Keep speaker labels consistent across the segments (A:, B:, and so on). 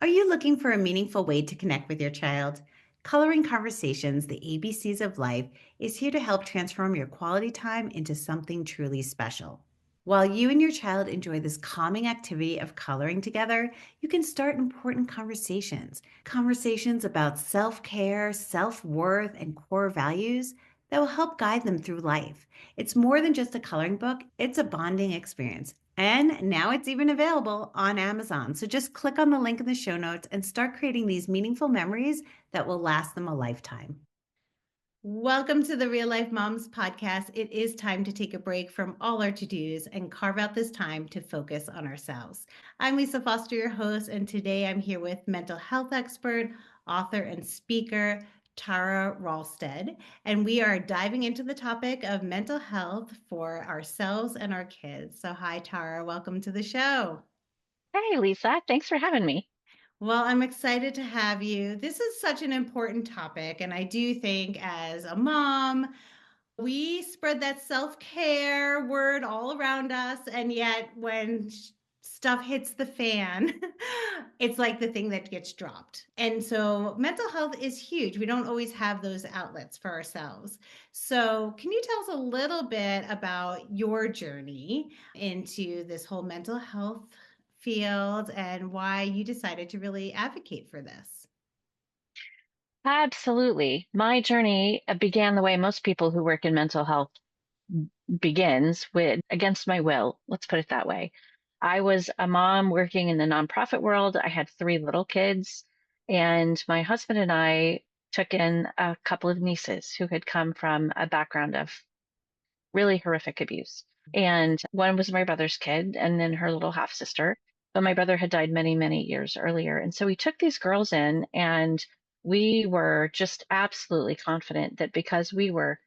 A: Are you looking for a meaningful way to connect with your child? Coloring Conversations, the ABCs of Life, is here to help transform your quality time into something truly special. While you and your child enjoy this calming activity of coloring together, you can start important conversations. Conversations about self care, self worth, and core values that will help guide them through life. It's more than just a coloring book, it's a bonding experience. And now it's even available on Amazon. So just click on the link in the show notes and start creating these meaningful memories that will last them a lifetime. Welcome to the Real Life Moms podcast. It is time to take a break from all our to dos and carve out this time to focus on ourselves. I'm Lisa Foster, your host, and today I'm here with mental health expert, author, and speaker, Tara Rolstad. And we are diving into the topic of mental health for ourselves and our kids. So, hi, Tara. Welcome to the show.
B: Hey, Lisa. Thanks for having me.
A: Well, I'm excited to have you. This is such an important topic. And I do think, as a mom, we spread that self care word all around us. And yet, when stuff hits the fan, it's like the thing that gets dropped. And so, mental health is huge. We don't always have those outlets for ourselves. So, can you tell us a little bit about your journey into this whole mental health field and why you decided to really advocate for this?
B: Absolutely. My journey began the way most people who work in mental health begins with against my will. Let's put it that way. I was a mom working in the nonprofit world. I had three little kids, and my husband and I took in a couple of nieces who had come from a background of really horrific abuse. And one was my brother's kid, and then her little half sister. But my brother had died many, many years earlier. And so we took these girls in, and we were just absolutely confident that because we were,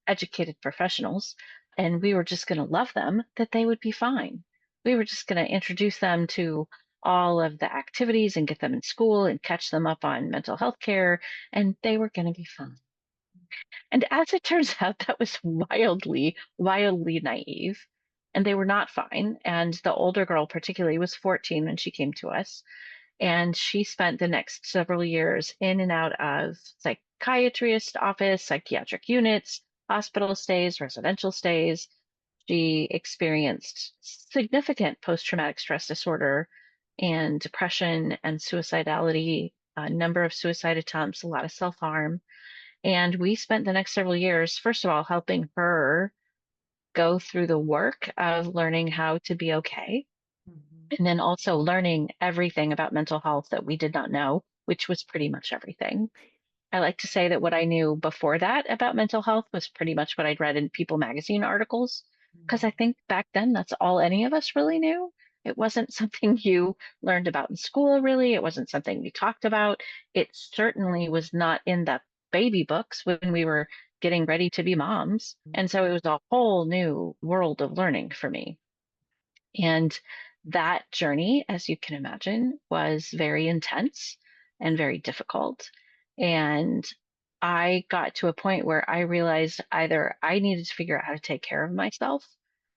B: educated professionals and we were just going to love them, that they would be fine. We were just going to introduce them to all of the activities and get them in school and catch them up on mental health care, and they were going to be fine. And as it turns out, that was wildly, wildly naive. And they were not fine. And the older girl, particularly, was 14 when she came to us. And she spent the next several years in and out of psychiatrist office, psychiatric units, hospital stays, residential stays. She experienced significant post-traumatic stress disorder and depression and suicidality, a number of suicide attempts, a lot of self-harm. And we spent the next several years, first of all, helping her go through the work of learning how to be okay.
A: Mhm.
B: And then also learning everything about mental health that we did not know, which was pretty much everything. I like to say that what I knew before that about mental health was pretty much what I'd read in People magazine articles, because I think back then that's all any of us really knew. It wasn't something you learned about in school, really. It wasn't something we talked about. It certainly was not in the baby books when we were getting ready to be moms. And so it was a whole new world of learning for me. And that journey, as you can imagine, was very intense and very difficult. And I got to a point where I realized either I needed to figure out how to take care of myself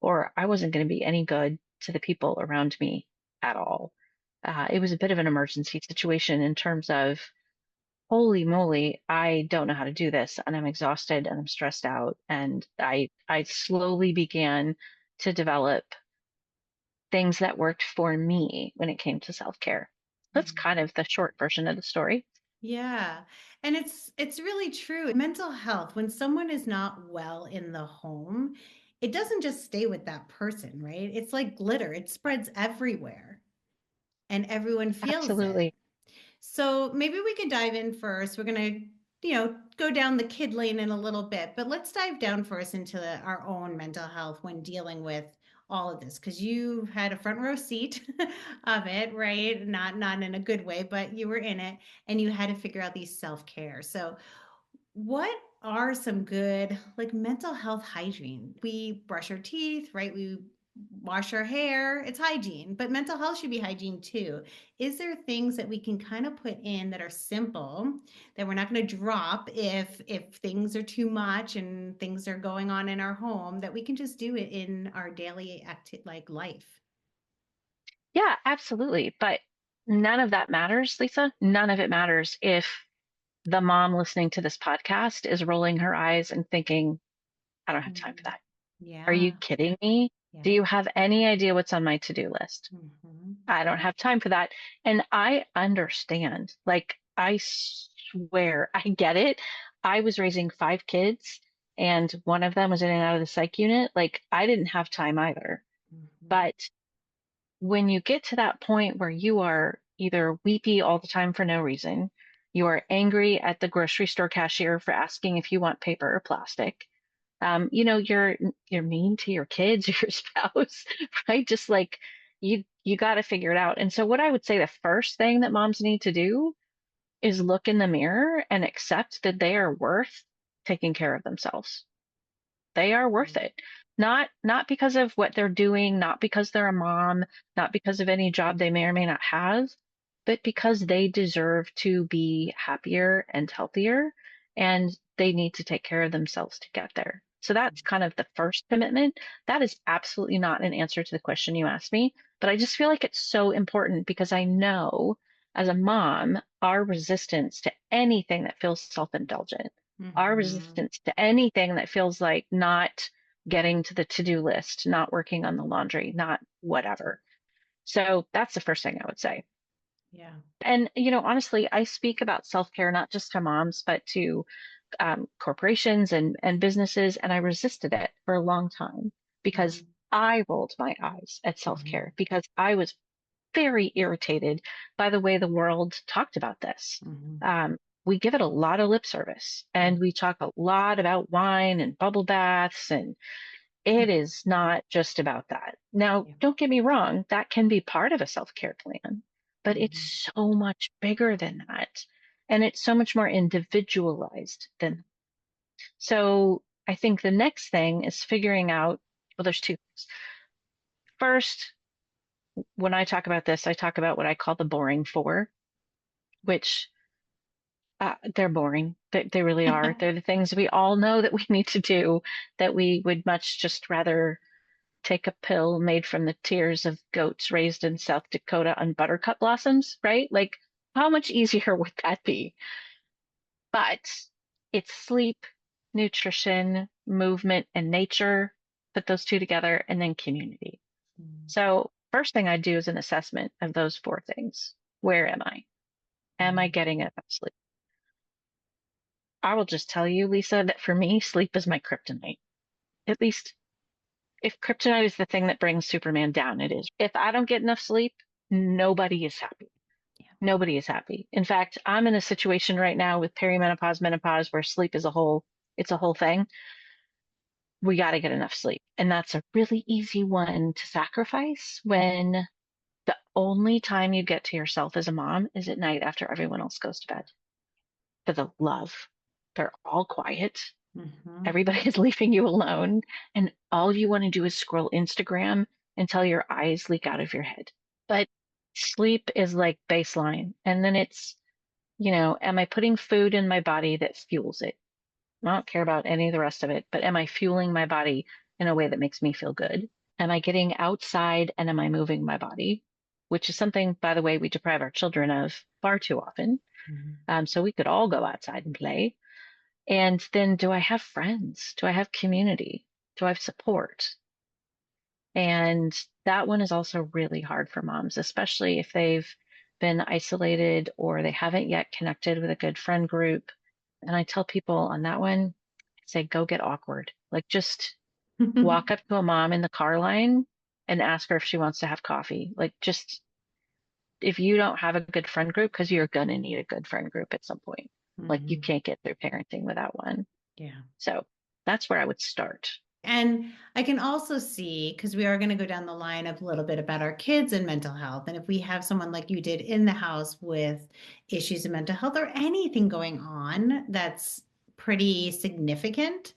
B: or I wasn't going to be any good to the people around me at all. It was a bit of an emergency situation in terms of, holy moly, I don't know how to do this and I'm exhausted and I'm stressed out. And I slowly began to develop things that worked for me when it came to self-care. That's kind of the short version of the story.
A: Yeah. And it's really true. Mental health, when someone is not well in the home, it doesn't just stay with that person, right? It's like glitter. It spreads everywhere and everyone feels it.
B: Absolutely.
A: So maybe we could dive in first. We're going to, go down the kid lane in a little bit, but let's dive down first into our own mental health when dealing with all of this because you had a front row seat of it, right? Not in a good way, but you were in it and you had to figure out these self-care. So what are some good like mental health hygiene? We brush our teeth, right? We wash our hair. It's hygiene, but mental health should be hygiene too. Is there things that we can kind of put in that are simple that we're not going to drop if things are too much and things are going on in our home that we can just do it in our daily life?
B: Yeah, absolutely. But none of that matters, Lisa. None of it matters if the mom listening to this podcast is rolling her eyes and thinking, I don't have time for
A: Mhm.
B: that. Are you
A: Yeah.
B: kidding me? Do
A: Yeah.
B: you have any idea what's on my to-do list?
A: Hmm.
B: I don't have time for that. And I understand. Like, I swear, I get it. I was raising 5 kids, and one of them was in and out of the psych unit. Like, I didn't have time either.
A: Hmm.
B: But when you get to that point where you are either weepy all the time for no reason, you are angry at the grocery store cashier for asking if you want paper or plastic, you're mean to your kids or your spouse, right? Just like you got to figure it out. And so what I would say the first thing that moms need to do is look in the mirror and accept that they are worth taking care of themselves. They are worth it. Not because of what they're doing, not because they're a mom, not because of any job they may or may not have, but because they deserve to be happier and healthier, and they need to take care of themselves to get there. So that's kind of the first commitment. That is absolutely not an answer to the question you asked me, but I just feel like it's so important because I know as a mom, our resistance to anything that feels self-indulgent, our
A: Hmm.
B: resistance to anything that feels like not getting to the to-do list, not working on the laundry, not whatever. So that's the first thing I would say.
A: Yeah.
B: And, honestly, I speak about self-care not just to moms, but to corporations and businesses. And I resisted it for a long time because
A: Hmm.
B: I rolled my eyes at
A: Hmm.
B: self-care because I was very irritated by the way the world talked about this.
A: Hmm.
B: Um, we give it a lot of lip service
A: Yeah.
B: and we talk a lot about wine and bubble baths, and it is not just about that. Now,
A: Yeah.
B: don't get me wrong, that can be part of a self-care plan, but it's
A: Hmm.
B: so much bigger than that. And it's so much more individualized than. So I think the next thing is figuring out, well, there's two things. First, when I talk about this, I talk about what I call the boring four, which they're boring. They really are. They're the things we all know that we need to do that we would much just rather take a pill made from the tears of goats raised in South Dakota on buttercup blossoms, right? Like, how much easier would that be? But it's sleep, nutrition, movement, and nature. Put those two together, and then community. So, first thing I do is an assessment of those four things. Where am I? Am I
A: Hmm.
B: getting enough sleep? I will just tell you, Lisa, that for me, sleep is my kryptonite. At least if kryptonite is the thing that brings Superman down, it is. If I don't get enough sleep, nobody is happy.
A: Yeah.
B: Nobody is happy. In fact, I'm in a situation right now with perimenopause, menopause, where sleep is it's a whole thing. We got to get enough sleep. And that's a really easy one to sacrifice when the only time you get to yourself as a mom is at night after everyone else goes to bed. For the love, they're all quiet.
A: Hmm.
B: Everybody is leaving you alone, and all you want to do is scroll Instagram until your eyes leak out of your head. But sleep is like baseline. And then it's, am I putting food in my body that fuels it? I don't care about any of the rest of it, but am I fueling my body in a way that makes me feel good? Am I getting outside and am I moving my body? Which is something, by the way, we deprive our children of far too often.
A: Hmm.
B: So we could all go outside and play. And then do I have friends? Do I have community? Do I have support? And that one is also really hard for moms, especially if they've been isolated or they haven't yet connected with a good friend group. And I tell people on that one, I say, go get awkward. Like just walk up to a mom in the car line and ask her if she wants to have coffee. Like just if you don't have a good friend group, because you're going to need a good friend group at some point. Like you
A: Hmm.
B: can't get through parenting without one.
A: Yeah.
B: So that's where I would start.
A: And I can also see, because we are going to go down the line of a little bit about our kids and mental health. And if we have someone like you did in the house with issues of mental health or anything going on that's pretty significant,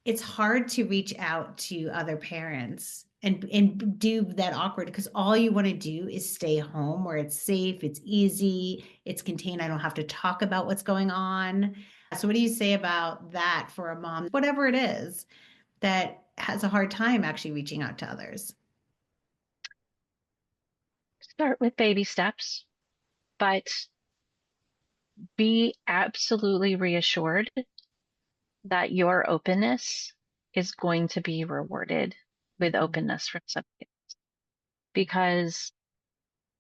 A: it's hard to reach out to other parents and do that awkward because all you want to do is stay home where it's safe, it's easy, it's contained. I don't have to talk about what's going on. So, what do you say about that for a mom, whatever it is, that has a hard time actually reaching out to others?
B: Start with baby steps. But be absolutely reassured that your openness is going to be rewarded with
A: Mhm.
B: openness from somebody, because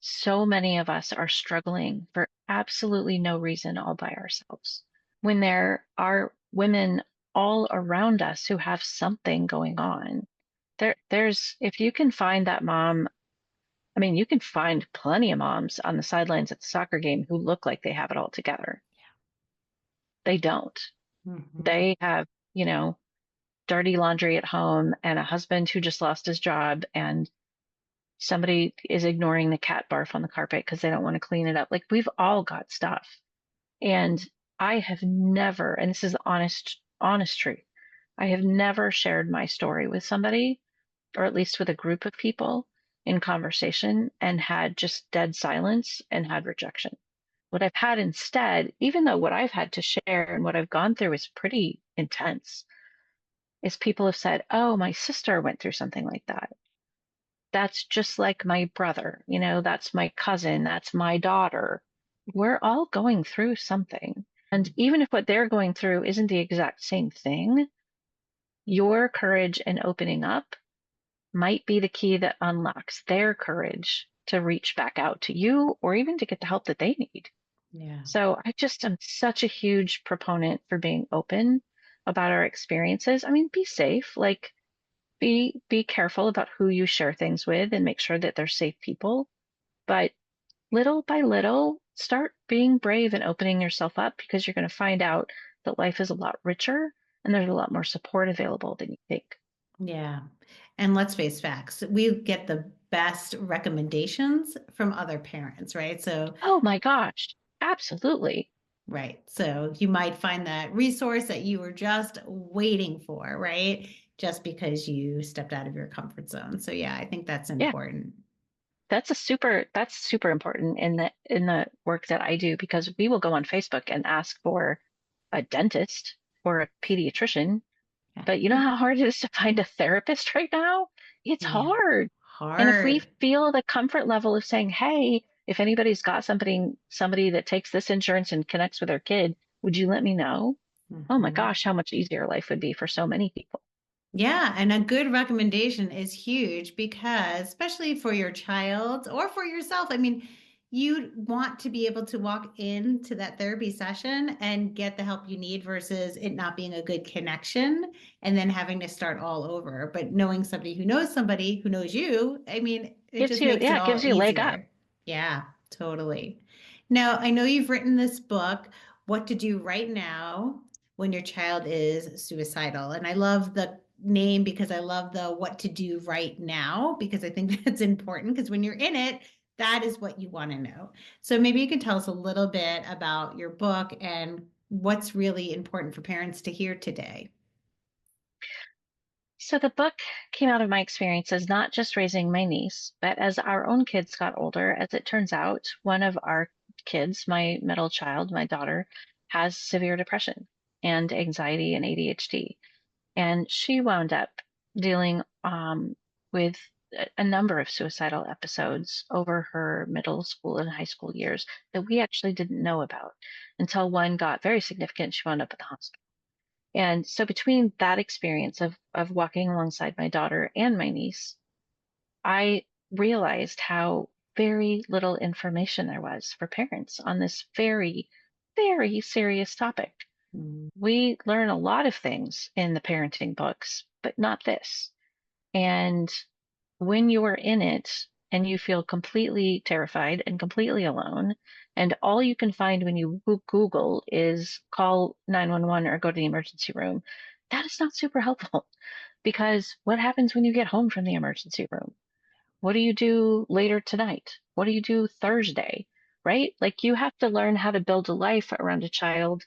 B: so many of us are struggling for absolutely no reason all by ourselves. When there are women all around us who have something going on, there's, if you can find that mom, I mean, you can find plenty of moms on the sidelines at the soccer game who look like they have it all together. They don't.
A: Mhm.
B: They have, you know, dirty laundry at home and a husband who just lost his job, and somebody is ignoring the cat barf on the carpet because they don't want to clean it up. Like, we've all got stuff. And I have never, and this is the honest truth, I have never shared my story with somebody, or at least with a group of people in conversation, and had just dead silence and had rejection. What I've had instead, even though what I've had to share and what I've gone through is pretty intense, is people have said, "Oh, my sister went through something like that. That's just like my brother, that's my cousin, that's my daughter." We're all going through something. And even if what they're going through isn't the exact same thing, your courage and opening up might be the key that unlocks their courage to reach back out to you, or even to get the help that they need.
A: Yeah.
B: So I just am such a huge proponent for being open about our experiences. I mean, be safe, like, be careful about who you share things with and make sure that they're safe people. But little by little, start being brave and opening yourself up, because you're going to find out that life is a lot richer and there's a lot more support available than you think.
A: Yeah. And let's face facts. We get the best recommendations from other parents, right? So,
B: Oh my gosh, absolutely.
A: right. So you might find that resource that you were just waiting for, right? Just because you stepped out of your comfort zone. So yeah, I think that's
B: Yeah,
A: important.
B: that's super important in the work that I do, because we will go on Facebook and ask for a dentist or a pediatrician. But you know how hard it is to find a therapist right now? It's
A: Yeah.
B: hard. And if we
A: Hard.
B: feel the comfort level of saying, "Hey, if anybody's got somebody that takes this insurance and connects with their kid, would you let me know?" Oh my
A: Mhm.
B: gosh, how much easier life would be for so many people.
A: Yeah, and a good recommendation is huge because, especially for your child or for yourself, I mean, you want to be able to walk into that therapy session and get the help you need versus it not being a good connection and then having to start all over. But knowing somebody who knows you, I mean, it just makes it
B: It
A: all
B: gives you a leg up.
A: easier. Yeah, totally. Now, I know you've written this book, What to Do Right Now When Your Child is Suicidal. And I love the name because I love the what to do right now because I think that's important because when you're in it, that is what you want to know. So maybe you can tell us a little bit about your book and what's really important for parents to hear today.
B: So the book came out of my experiences, not just raising my niece, but as our own kids got older. As it turns out, one of our kids, my middle child, my daughter, has severe depression and anxiety and ADHD. And she wound up dealing with a number of suicidal episodes over her middle school and high school years that we actually didn't know about until one got very significant. She wound up at the hospital. And so between that experience of walking alongside my daughter and my niece, I realized how very little information there was for parents on this very, very serious topic.
A: Mm.
B: We learn a lot of things in the parenting books, but not this. And when you are in it and you feel completely terrified and completely alone, and all you can find when you Google is call 911 or go to the emergency room, that is not super helpful. Because what happens when you get home from the emergency room? What do you do later tonight? What do you do Thursday? Right? Like, you have to learn how to build a life around a child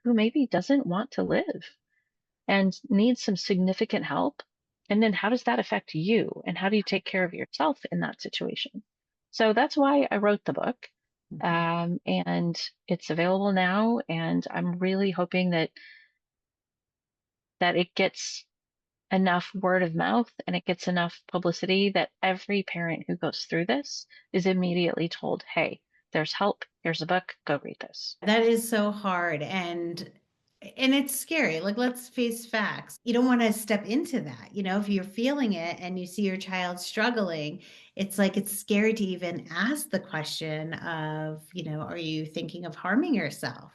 B: who maybe doesn't want to live and needs some significant help. And then how does that affect you? And how do you take care of yourself in that situation? So that's why I wrote the book.
A: Mhm.
B: And it's available now. And I'm really hoping that it gets enough word of mouth and it gets enough publicity that every parent who goes through this is immediately told, "Hey, There's help. Here's a book. Go read this.
A: That is so hard and it's scary. Like let's face facts. You don't want to step into that. You know, if you're feeling it and you see your child struggling, it's like it's scary to even ask the question of, are you thinking of harming yourself?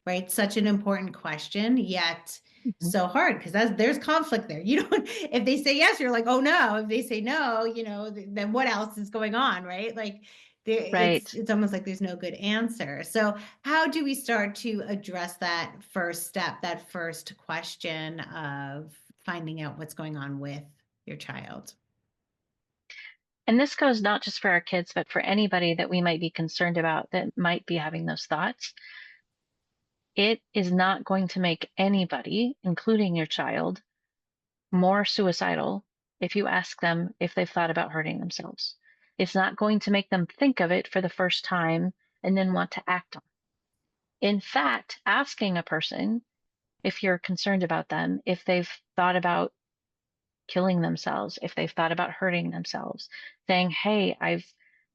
A: Right? Such an important question, yet
B: Mhm.
A: so hard because there's conflict there. You don't if they say yes, you're like, "Oh no." If they say no, then what else is going on, right? Like there
B: Right.
A: it's almost like there's no good answer. So how do we start to address that first step, that first question of finding out what's going on with your child?
B: And this goes not just for our kids, but for anybody that we might be concerned about that might be having those thoughts. It is not going to make anybody, including your child, more suicidal if you ask them if they've thought about hurting themselves. It's not going to make them think of it for the first time and then want to act on it. In fact, asking a person if you're concerned about them, if they've thought about killing themselves, if they've thought about hurting themselves, saying, "Hey, I've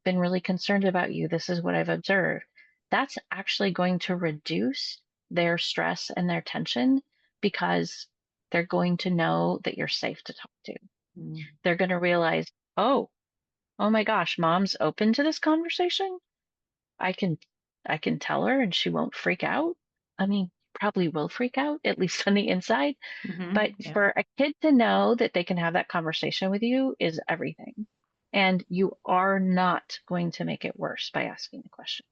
B: been really concerned about you. This is what I've observed." That's actually going to reduce their stress and their tension because they're going to know that you're safe to talk to.
A: Mm.
B: They're going to realize, "Oh, oh my gosh, mom's open to this conversation. I can I can tell her and she won't freak out." I mean, probably will freak out, at least on the inside, but
A: Yeah.
B: for a kid to know that they can have that conversation with you is everything. And you are not going to make it worse by asking the question.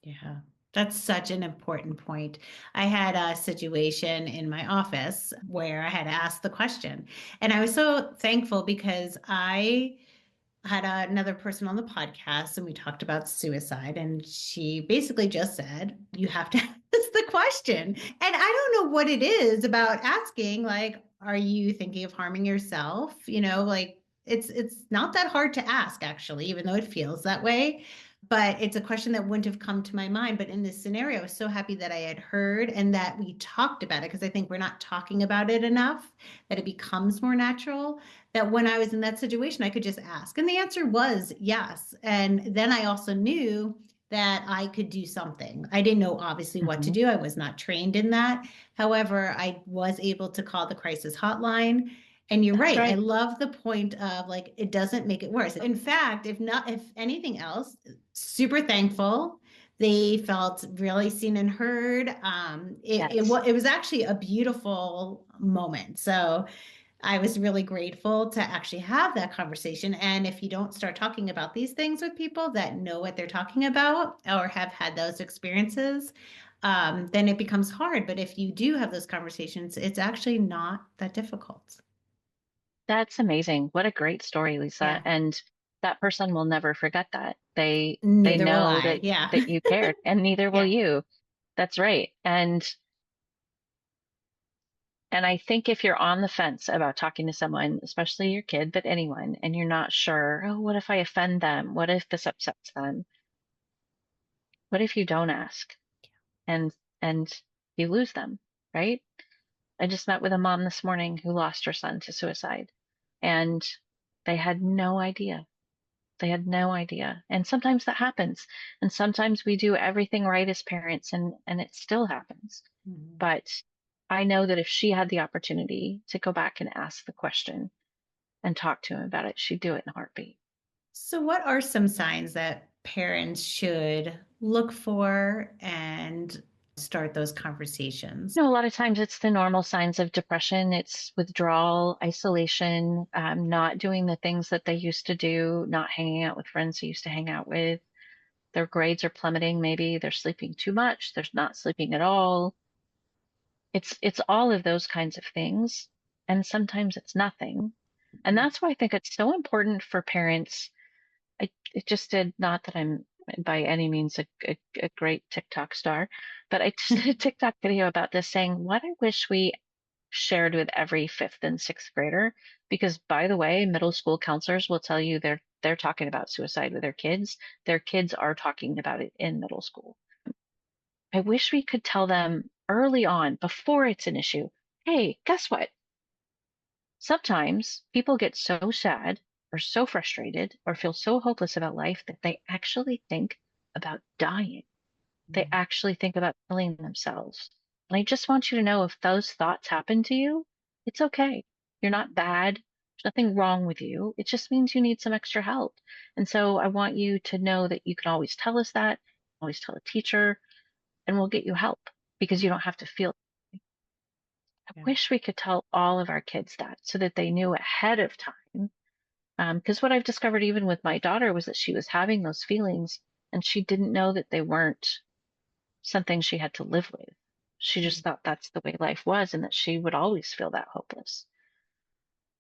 A: Yeah. That's such an important point. I had a situation in my office where I had asked the question, and I was so thankful because I had another person on the podcast and we talked about suicide and she basically just said you have to ask the question, and I don't know what it is about asking, like, are you thinking of harming yourself, like it's not that hard to ask actually, even though it feels that way, but it's a question that wouldn't have come to my mind. But in this scenario, I was so happy that I had heard and that we talked about it because I think we're not talking about it enough, that it becomes more natural, that when I was in that situation, I could just ask. And the answer was yes. And then I also knew that I could do something. I didn't know obviously what to
B: Hmm.
A: do. I was not trained in that. However, I was able to call the crisis hotline. And you're
B: That's
A: right. I
B: right.
A: love the point of like it doesn't make it worse. In fact, if anything else, super thankful. They felt really seen and heard.
B: Yes.
A: It was actually a beautiful moment. So I was really grateful to actually have that conversation. And if you don't start talking about these things with people that know what they're talking about or have had those experiences, then it becomes hard. But if you do have those conversations, it's actually not that difficult.
B: That's amazing. What a great story, Lisa.
A: Yeah.
B: And that person will never forget that. They
A: Neither will
B: know
A: I.
B: that
A: Yeah.
B: that you cared, and neither will
A: Yeah.
B: you. That's right. And I think if you're on the fence about talking to someone, especially your kid, but anyone, and you're not sure, oh, what if I offend them? What if this upsets them? What if you don't ask and and you lose them, right? I just met with a mom this morning who lost her son to suicide, and they had no idea. They had no idea. And sometimes that happens. And sometimes we do everything right as parents and it still happens.
A: Mhm.
B: But I know that if she had the opportunity to go back and ask the question and talk to him about it, she'd do it in a heartbeat.
A: So, what are some signs that parents should look for and start those conversations?
B: You know, a lot of times it's the normal signs of depression. It's withdrawal, isolation, not doing the things that they used to do, not hanging out with friends they used to hang out with. Their grades are plummeting. Maybe they're sleeping too much. They're not sleeping at all. It's all of those kinds of things. And sometimes it's nothing. And that's why I think it's so important for parents. It just did, not that I'm by any means a great TikTok star, but I just did a TikTok video about this saying what I wish we shared with every fifth and sixth grader. Because by the way, middle school counselors will tell you they're talking about suicide with their kids. Their kids are talking about it in middle school. I wish we could tell them early on before it's an issue. Hey, guess what? Sometimes people get so sad or so frustrated or feel so hopeless about life that they actually think about dying. They
A: Mm,
B: actually think about killing themselves. And I just want you to know if those thoughts happen to you, it's okay. You're not bad. There's nothing wrong with you. It just means you need some extra help. And so I want you to know that you can always tell us that, always tell a teacher, and we'll get you help because you don't have to feel. I
A: yeah.
B: wish we could tell all of our kids that so that they knew ahead of time. Because what I've discovered even with my daughter was that she was having those feelings and she didn't know that they weren't something she had to live with. She just
A: Mm,
B: thought that's the way life was and that she would always feel that hopeless.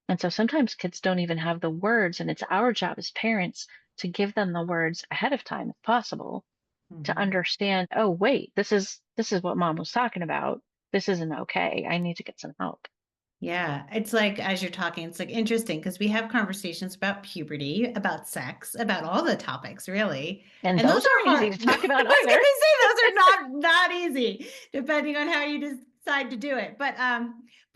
B: And so sometimes kids don't even have the words, and it's our job as parents to give them the words ahead of time if possible to
A: mhm.
B: understand, oh wait, this is what mom was talking about. This isn't okay. I need to get some help.
A: Yeah, it's like as you're talking, it's like interesting because we have conversations about puberty, about sex, about all the topics, really.
B: And
A: And those
B: those
A: are
B: aren't easy
A: hard.
B: to
A: I was
B: talk about
A: gonna
B: either.
A: say those are not easy, depending on how you decide to do it. But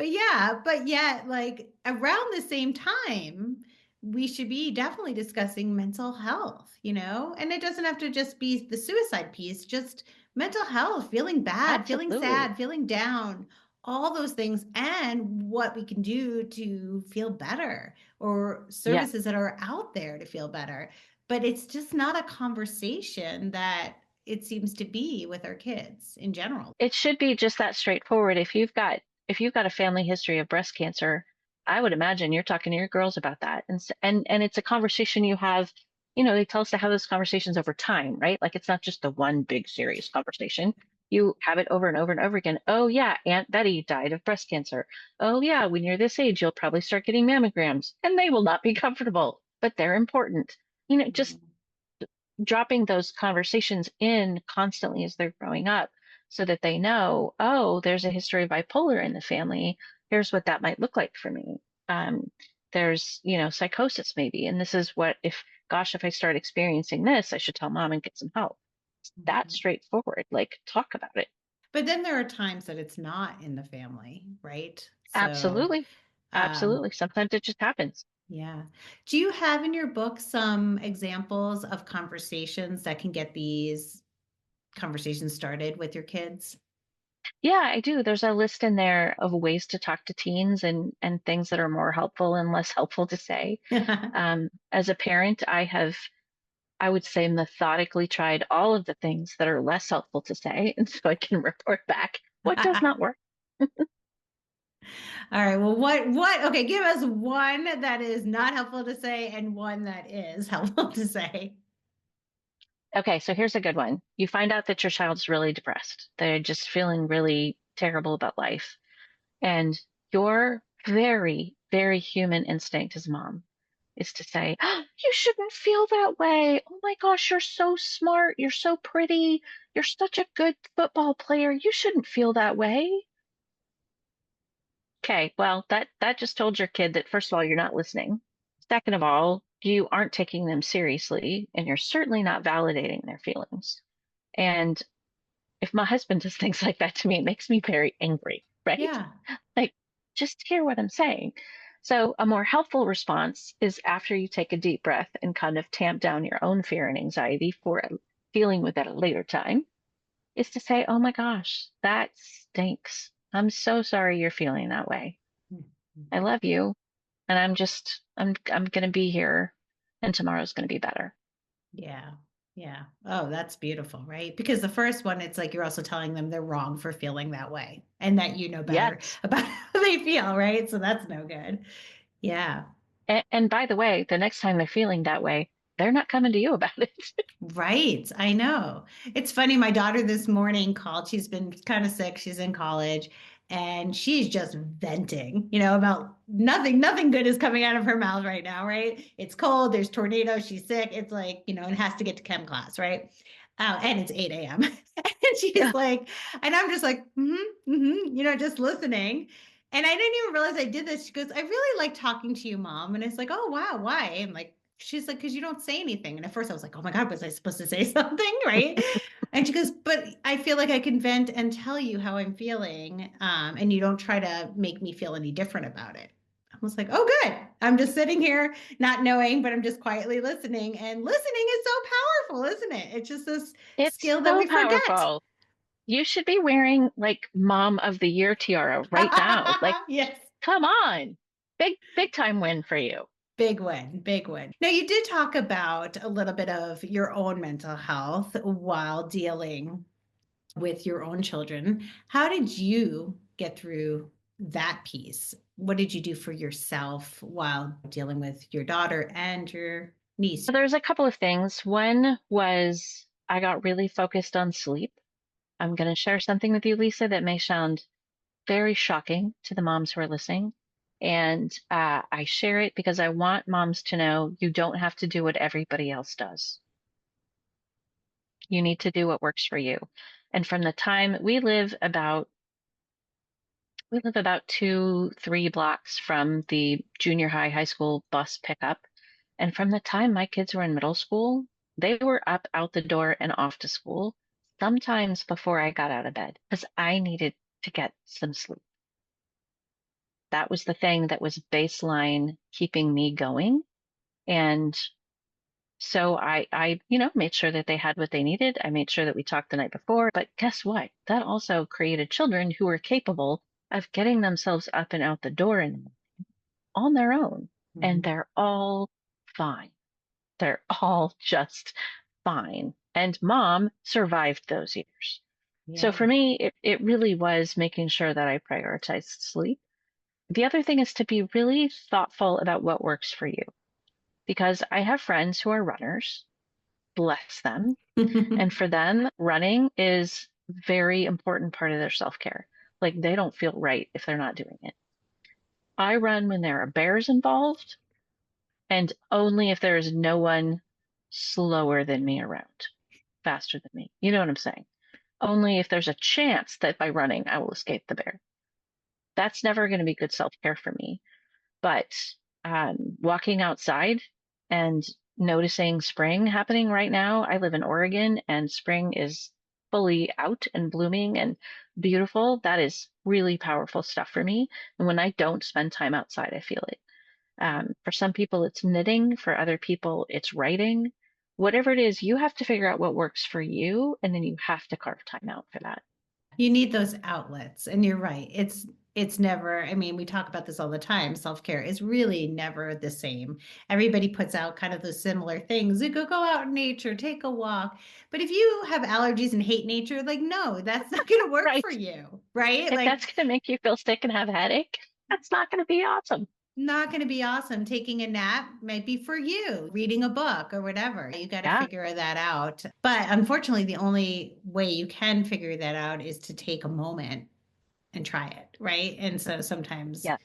A: yeah, but yet, like around the same time, we should be definitely discussing mental health, you know? And it doesn't have to just be the suicide piece, just mental health, feeling bad, feeling
B: Absolutely.
A: sad, feeling down, all those things and what we can do to feel better or
B: Yeah.
A: services that are out there to feel better. But it's just not a conversation that it seems to be with our kids in general.
B: It should be just that straightforward. If you've got a family history of breast cancer, I would imagine you're talking to your girls about that. And it's a conversation you have, they tell us to have those conversations over time, right? Like it's not just the one big serious conversation. You have it over and over and over again. Oh yeah, Aunt Betty died of breast cancer. Oh yeah, when you're this age, you'll probably start getting mammograms, and they will not be comfortable, but they're important. Just
A: Mhm.
B: dropping those conversations in constantly as they're growing up so that they know, oh, there's a history of bipolar in the family. Here's what that might look like for me. Um, there's, psychosis maybe. And this is what, gosh, if I start experiencing this, I should tell mom and get some help. It's that
A: Mhm.
B: straightforward. Like, talk about it.
A: But then there are times that it's not in the family, right? So,
B: Absolutely.
A: um,
B: Absolutely. Sometimes it just happens.
A: yeah. Do you have in your book some examples of conversations that can get these conversations started with your kids?
B: Yeah, I do. There's a list in there of ways to talk to teens and things that are more helpful and less helpful to say. As a parent, I would say, methodically tried all of the things that are less helpful to say, and so I can report back what does not work.
A: All right. Well, okay, give us one that is not helpful to say and one that is helpful to say.
B: Okay, so here's a good one. You find out that your child's really depressed. They're just feeling really terrible about life. And your very, very human instinct as mom is to say, oh, you shouldn't feel that way. Oh my gosh, you're so smart. You're so pretty. You're such a good football player. You shouldn't feel that way. Okay, well, that just told your kid that first of all, you're not listening. Second of all, you aren't taking them seriously, and you're certainly not validating their feelings. And if my husband does things like that to me, it makes me very angry, right?
A: Yeah.
B: Like, just hear what I'm saying. So, a more helpful response is after you take a deep breath and kind of tamp down your own fear and anxiety for dealing with at a later time, is to say, oh my gosh, that stinks. I'm so sorry you're feeling that way. I
A: Mhm.
B: love you. And I'm going to be here and tomorrow's going to be better.
A: Yeah. Yeah. Oh, that's beautiful, right? Because the first one, it's like you're also telling them they're wrong for feeling that way and that you know better
B: Yes.
A: about how they feel, right? So that's no good. Yeah.
B: And by the way, the next time they're feeling that way, they're not coming to you about it.
A: Right. I know. It's funny. My daughter this morning called. She's been kind of sick. She's in college and she's just venting, about nothing good is coming out of her mouth right now, right? It's cold. There's tornadoes. She's sick. It's like, and has to get to chem class, right? And it's 8 a.m. And she's
B: Yeah.
A: like, and I'm just like, just listening. And I didn't even realize I did this. She goes, I really like talking to you, mom. And it's like, oh, wow, why? I'm like, she's like, because you don't say anything. And at first I was like, oh my God, was I supposed to say something? Right. And she goes, but I feel like I can vent and tell you how I'm feeling. And you don't try to make me feel any different about it. I'm was like, oh, good. I'm just sitting here, not knowing, but I'm just quietly listening. And listening is so powerful, isn't it? It's just this
B: It's
A: skill that
B: so
A: we forget.
B: powerful. You should be wearing like Mom of the Year tiara right now. Like,
A: Yes.
B: come on. Big time win for you.
A: Big win, big win. Now, you did talk about a little bit of your own mental health while dealing with your own children. How did you get through that piece? What did you do for yourself while dealing with your daughter and your niece?
B: There's a couple of things. One was I got really focused on sleep. I'm going to share something with you, Lisa, that may sound very shocking to the moms who are listening. And I share it because I want moms to know you don't have to do what everybody else does. You need to do what works for you. And from the time we live about 2, 3 blocks from the junior high, high school bus pickup. And from the time my kids were in middle school, they were up out the door and off to school, sometimes before I got out of bed, because I needed to get some sleep. That was the thing that was baseline keeping me going. And so I made sure that they had what they needed. I made sure that we talked the night before. But guess what? That also created children who were capable of getting themselves up and out the door on their own. And
A: Mhm.
B: they're all fine. They're all just fine. And mom survived those years. So
A: Yeah.
B: for me, it really was making sure that I prioritized sleep. The other thing is to be really thoughtful about what works for you, because I have friends who are runners, bless them. And for them, running is a very important part of their self-care. Like they don't feel right if they're not doing it. I run when there are bears involved and only if there is no one slower than me around, faster than me. You know what I'm saying? Only if there's a chance that by running I will escape the bear. That's never going to be good self-care for me. But walking outside and noticing spring happening right now, I live in Oregon and spring is fully out and blooming and beautiful. That is really powerful stuff for me. And when I don't spend time outside, I feel it. For some people, it's knitting. For other people, it's writing. Whatever it is, you have to figure out what works for you, and then you have to carve time out for that.
A: You need those outlets, and you're right. It's never, I mean, we talk about this all the time. Self-care is really never the same. Everybody puts out kind of those similar things. You go out in nature, take a walk. But if you have allergies and hate nature, like no, that's not going to work for
B: Right.
A: you, right?
B: If
A: Like
B: that's going to make you feel sick and have a headache, that's not going to be awesome.
A: not going to be awesome. Taking a nap might be for you, reading a book or whatever. You got to
B: Yeah.
A: figure that out. But unfortunately, the only way you can figure that out is to take a moment and try it, right? And so sometimes
B: Yeah.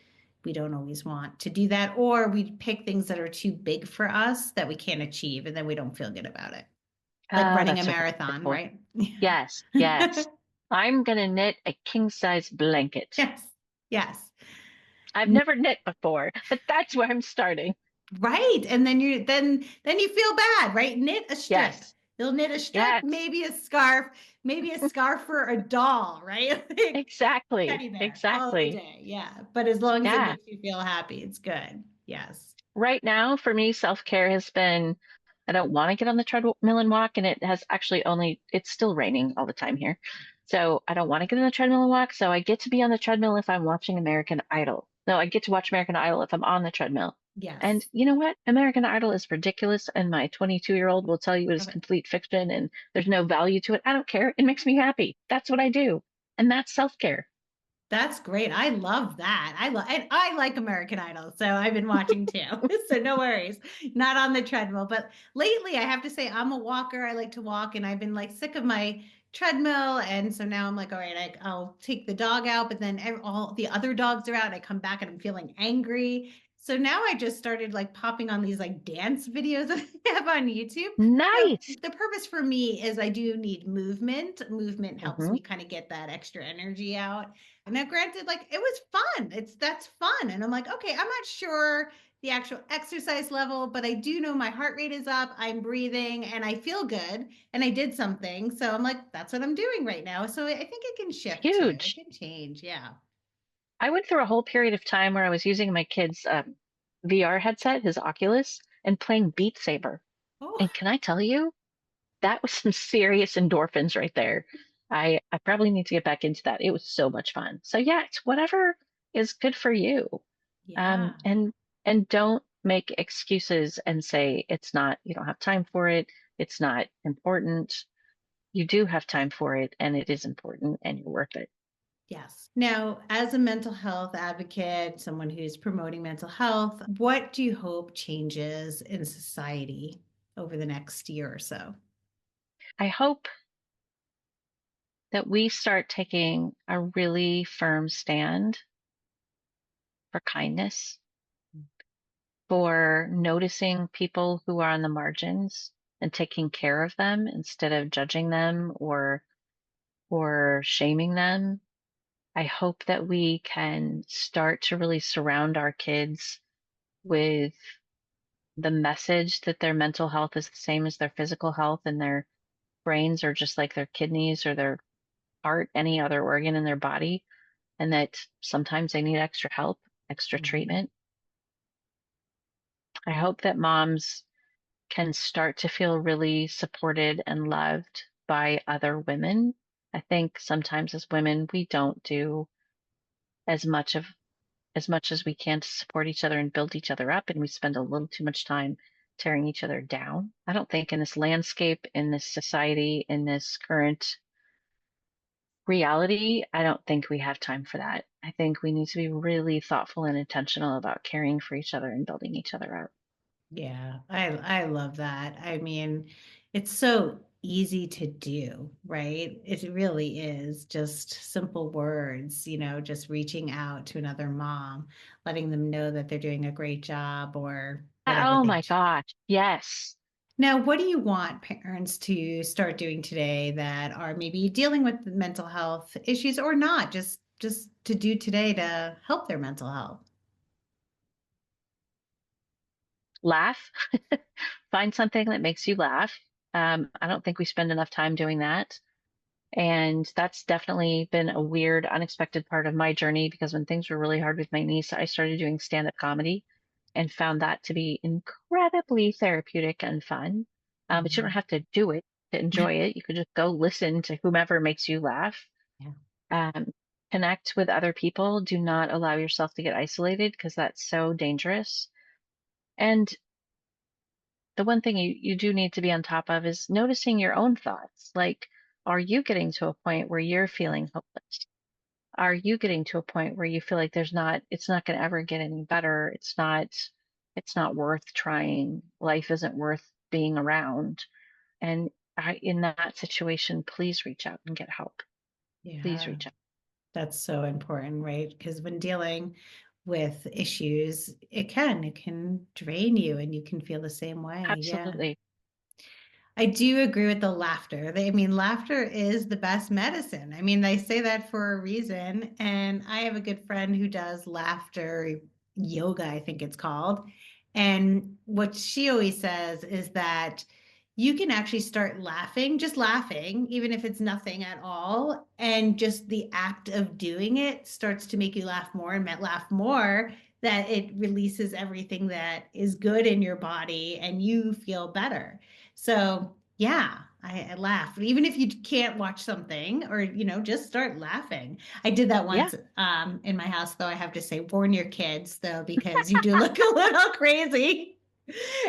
A: we don't always want to do that, or we pick things that are too big for us that we can't achieve, and then we don't feel good about it. Like
B: Oh,
A: running a
B: that's a
A: marathon,
B: wonderful.
A: right?
B: Yes, yes. I'm gonna knit a king size blanket.
A: Yes, yes.
B: I've never knit before, but that's where I'm starting.
A: Right. And then then you feel bad, right? Knit a strip.
B: Yes,
A: You'll knit a strip,
B: yes,
A: maybe a scarf for a doll, right? Like
B: exactly,
A: teddy bear all
B: exactly.
A: day. Yeah. But as long as it
B: Yeah.
A: makes you feel happy, it's good. Yes.
B: Right now, for me, self-care has been I don't want to get on the treadmill and walk, and it has actually it's still raining all the time here. So I don't want to get on the treadmill and walk. So I get to be on the treadmill if I'm watching American Idol. No, I get to watch American Idol if I'm on the treadmill. And
A: Yes.
B: you know what? American Idol is ridiculous, and my 22-year-old will tell you it is
A: Okay.
B: complete fiction and there's no value to it. I don't care. It makes me happy. That's what I do. And that's self-care.
A: That's great. I love that. And I like American Idol, so I've been watching too. So no worries. Not on the treadmill, but lately I have to say I'm a walker. I like to walk, and I've been like sick of my treadmill, and so now I'm like, all right, I'll take the dog out, but then all the other dogs are out. And I come back and I'm feeling angry. So now I just started like popping on these like dance videos that I have on YouTube. So
B: Nice.
A: the purpose for me is I do need movement. Movement helps
B: Hmm.
A: me kind of get that extra energy out. Now, granted, like it was fun. That's fun. And I'm like, okay, I'm not sure the actual exercise level, but I do know my heart rate is up. I'm breathing and I feel good. And I did something. So I'm like, that's what I'm doing right now. So I think it can
B: It's
A: shift too. It
B: huge.
A: can change. Yeah.
B: I went through a whole period of time where I was using my kid's VR headset, his Oculus, and playing Beat Saber.
A: Oh,
B: And can I tell you, that was some serious endorphins right there. I probably need to get back into that. It was so much fun. So yeah, it's whatever is good for you.
A: yeah.
B: And don't make excuses and say it's not, you don't have time for it, it's not important. You do have time for it, and it is important, and you're worth it.
A: Yes. Now, as a mental health advocate, someone who's promoting mental health, what do you hope changes in society over the next year or so?
B: I hope that we start taking a really firm stand for kindness, for noticing people who are on the margins and taking care of them instead of judging them or shaming them. I hope that we can start to really surround our kids with the message that their mental health is the same as their physical health, and their brains are just like their kidneys or their heart, any other organ in their body, and that sometimes they need extra help, extra
A: Mhm.
B: treatment. I hope that moms can start to feel really supported and loved by other women. I think sometimes as women, we don't do as much of as much as we can to support each other and build each other up, and we spend a little too much time tearing each other down. I don't think in this landscape, in this society, in this current reality, I don't think we have time for that. I think we need to be really thoughtful and intentional about caring for each other and building each other up.
A: Yeah, I love that. I mean, it's so easy to do, right? It really is just simple words, just reaching out to another mom, letting them know that they're doing a great job or whatever
B: Oh
A: they
B: my gosh, yes.
A: Now, what do you want parents to start doing today that are maybe dealing with mental health issues or not, just to do today to help their mental health?
B: Laugh. Find something that makes you laugh. I don't think we spend enough time doing that. And that's definitely been a weird, unexpected part of my journey because when things were really hard with my niece, I started doing stand-up comedy and found that to be incredibly therapeutic and fun. But you don't
A: Mhm.
B: have to do it to enjoy it. You could just go listen to whomever makes you laugh.
A: Yeah.
B: Um, Connect with other people. Do not allow yourself to get isolated because that's so dangerous. And the one thing you do need to be on top of is noticing your own thoughts. Like, are you getting to a point where you're feeling hopeless? Are you getting to a point where you feel like it's not going to ever get any better? It's not worth trying. Life isn't worth being around. And in that situation, please reach out and get help. Please
A: Yeah.
B: reach out.
A: That's so important, right? Because when dealing with issues, it can drain you and you can feel the same way. Yeah.
B: Absolutely.
A: I do agree with the laughter. I mean, laughter is the best medicine. I mean, they say that for a reason. And I have a good friend who does laughter yoga, I think it's called. And what she always says is that you can actually start laughing, just laughing, even if it's nothing at all. And just the act of doing it starts to make you laugh more and laugh more, that it releases everything that is good in your body and you feel better. So yeah, I laugh. Even if you can't watch something or, just start laughing. I did that
B: Yeah.
A: once in my house, though. I have to say, warn your kids, though, because you do look a little crazy.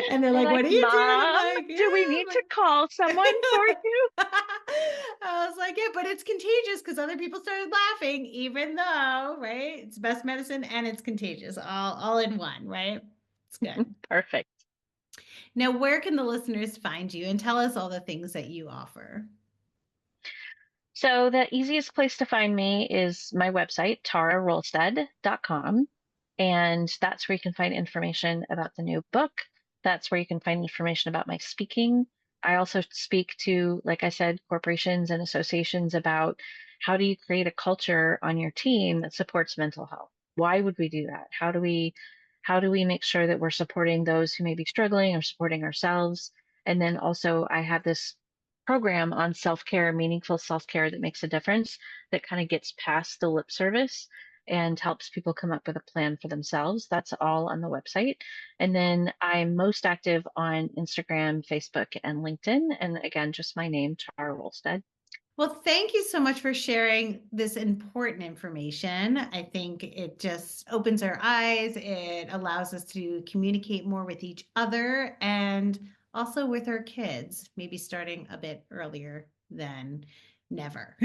A: And they're
B: They're
A: like,
B: like,
A: what are you doing? I'm
B: Mom,
A: like,
B: do we
A: yeah. I'm
B: need to
A: like,
B: call someone for you?
A: I was like, yeah, but it's contagious because other people started laughing, even though, right? It's best medicine and it's contagious, all in one, right? It's good.
B: Perfect.
A: Now, where can the listeners find you and tell us all the things that you offer?
B: So the easiest place to find me is my website, tararolstad.com. And that's where you can find information about the new book. That's where you can find information about my speaking. I also speak to, like I said, corporations and associations about how do you create a culture on your team that supports mental health? Why would we do that? How do we make sure that we're supporting those who may be struggling or supporting ourselves? And then also I have this program on self-care, meaningful self-care that makes a difference, that kind of gets past the lip service. and helps people come up with a plan for themselves. That's all on the website. And then I'm most active on Instagram, Facebook, and LinkedIn. And again, just my name, Tara Rolstad.
A: Well, thank you so much for sharing this important information. I think it just opens our eyes. It allows us to communicate more with each other and also with our kids, maybe starting a bit earlier than never.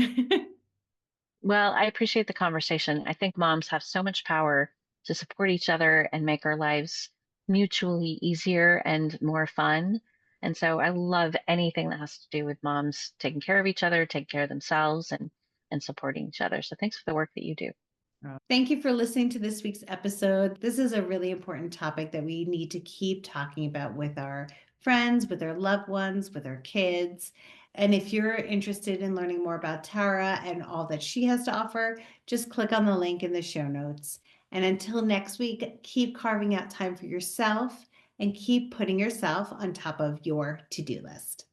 B: Well, I appreciate the conversation. I think moms have so much power to support each other and make our lives mutually easier and more fun. And so I love anything that has to do with moms taking care of each other, taking care of themselves, and supporting each other. So thanks for the work that you do.
A: Thank you for listening to this week's episode. This is a really important topic that we need to keep talking about with our friends, with our loved ones, with our kids. And if you're interested in learning more about Tara and all that she has to offer, just click on the link in the show notes. And until next week, keep carving out time for yourself and keep putting yourself on top of your to do list.